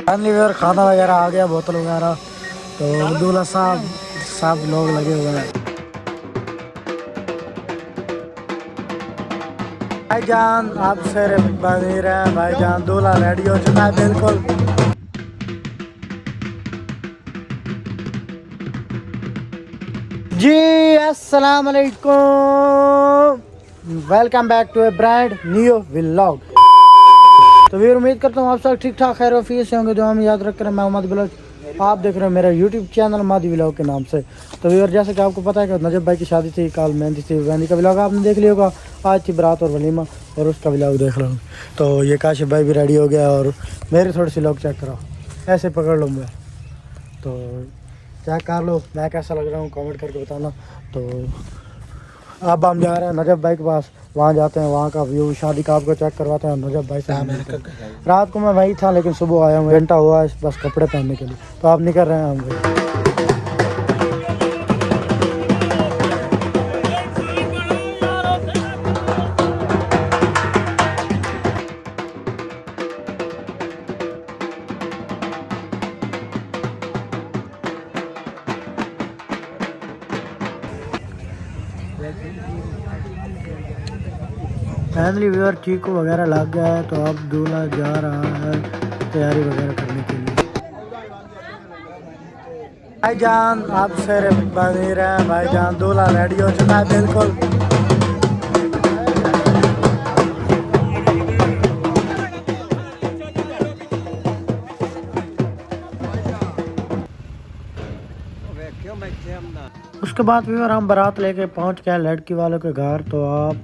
Finally और खाना वगैरह आ गया, बोतल वगैरह। तो दूल्हा साहब सब लोग लगे हुए हैं। भाईजान आपसे बनी रहे, भाईजान दूल्हा रेडी हो चुका है बिल्कुल। जी अस्सलाम वालेकुम, welcome back to a brand new vlog. तो भी उम्मीद करता हूँ आप सब ठीक ठाक खैर वफीस से होंगे। जो हम याद रख रहे हैं, मैं मोहम्मद बलोच, आप देख रहे हैं मेरा यूट्यूब चैनल मादी व्लॉग के नाम से। तो भी जैसे कि आपको पता है कि नजब भाई की शादी थी, कल मेहंदी थी, मेहंदी का व्लॉग आपने देख लिया होगा। आज थी बारात और वलीमा, और उसका व्लॉग देख रहा हूँ। तो ये काशिफ भाई भी रेडी हो गया, और मेरी थोड़ी सी लुक चेक करो, ऐसे पकड़ लूँ मैं। तो चेक कर लो मैं कैसा लग रहा हूँ, कमेंट करके बताना। तो अब हम जा रहे हैं नजब भाई के पास, वहाँ जाते हैं, वहाँ का व्यू शादी का आपको चेक करवाते हैं नजब भाई से। रात को मैं वही था, लेकिन सुबह आया हूँ, घंटा हुआ है बस कपड़े पहनने के लिए। तो आप निकल रहे हैं हम भाई। फैमिली व्यूअर चीकू वगैरह लग गया है, तो अब दूल्हा जा रहा है तैयारी वगैरह करने के लिए। भाईजान आपसे बनी रहे, भाईजान दूल्हा रेडी हो चुका है बिल्कुल। उसके बाद व्यूअर हम बारात लेके पहुंच गए लड़की वालों के घर। तो आप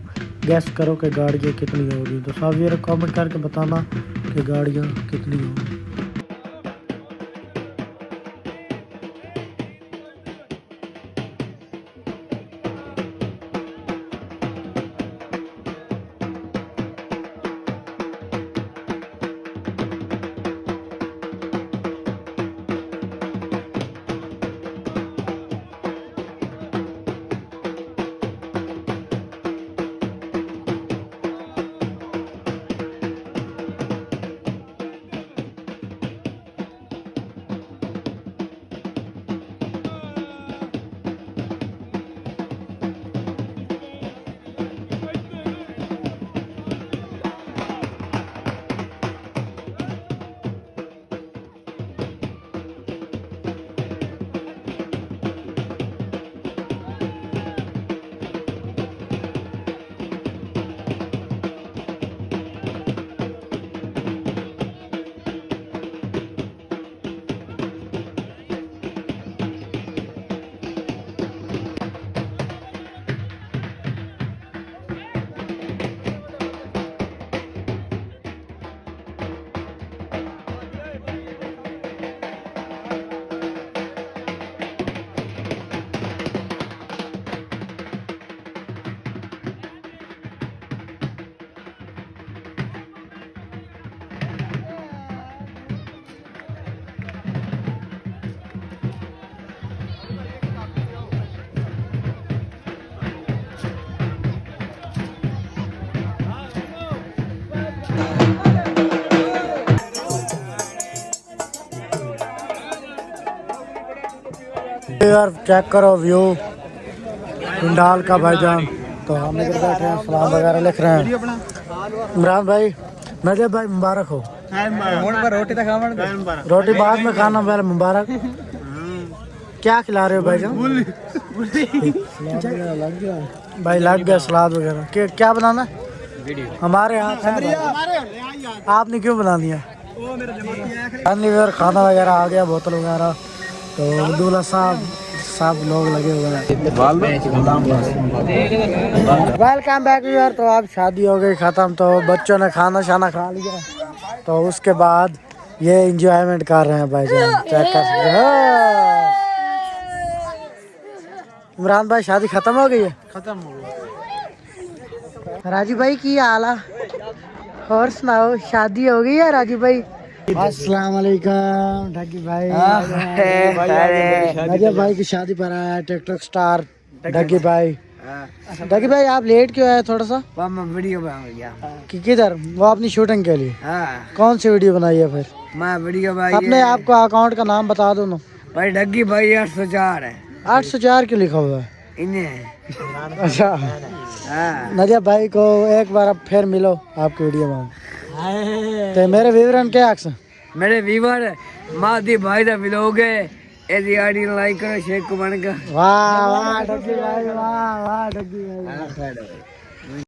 गैस करो कि गाड़ियाँ कितनी होगी। तो सब व्यूअर कमेंट करके बताना कि गाड़ियाँ कितनी होगी। यार चेक करो व्यू पिंडाल का भाईजान। तो हम इधर बैठे हैं, सलाम वगैरह लिख रहे हैं। इमरान भाई, नजब भाई मुबारक हो। रोटी बाद में खाना, पहले मुबारक। क्या खिला रहे हो भाईजान? भाई लग गया सलाद वगैरह। क्या बनाना हमारे यहाँ, आपने क्यों बना दिया? खाना वगैरह आ गया, बोतल वगैरह। तो दूल्हा साहब सब लोग लगे हुए हैं। वेलकम बैक यार। तो अब शादी हो गई ख़त्म, तो बच्चों ने खाना शाना खा लिया। तो उसके बाद ये एंजॉयमेंट कर रहे हैं भाईजान, चेक कर सकते हैं। इमरान भाई शादी खत्म हो गई है? खत्म हो गई। राजू भाई की हाल है? और सुनाओ, शादी हो गई है राजू भाई? अस्सलाम वालेकुम ढगी भाई। नजब भाई की शादी पर आया है टिकटॉक स्टार ढगी भाई। ढगी भाई आप लेट क्यों आए? थोड़ा सा वीडियो बना गया किधर? वो अपनी शूटिंग के लिए? कौन सी वीडियो बनाई है फिर? मैं बढ़िया भाई। अपने आपको अकाउंट का नाम बता दो ना भाई डग्गी भाई 804 है। 804 क्यों लिखा हुआ है? इन्हें अच्छा हाँ। नजब भाई को एक बार अब फिर मिलो आपकी वीडियो में। तो मेरे विवरण क्या अक्सर मेरे व्यूवर मादी भाई दा व्लॉग है एदी आईडी लाइक करो शेख को बन के। वाह वाह डग्गी भाई वाह वाह डग्गी भाई।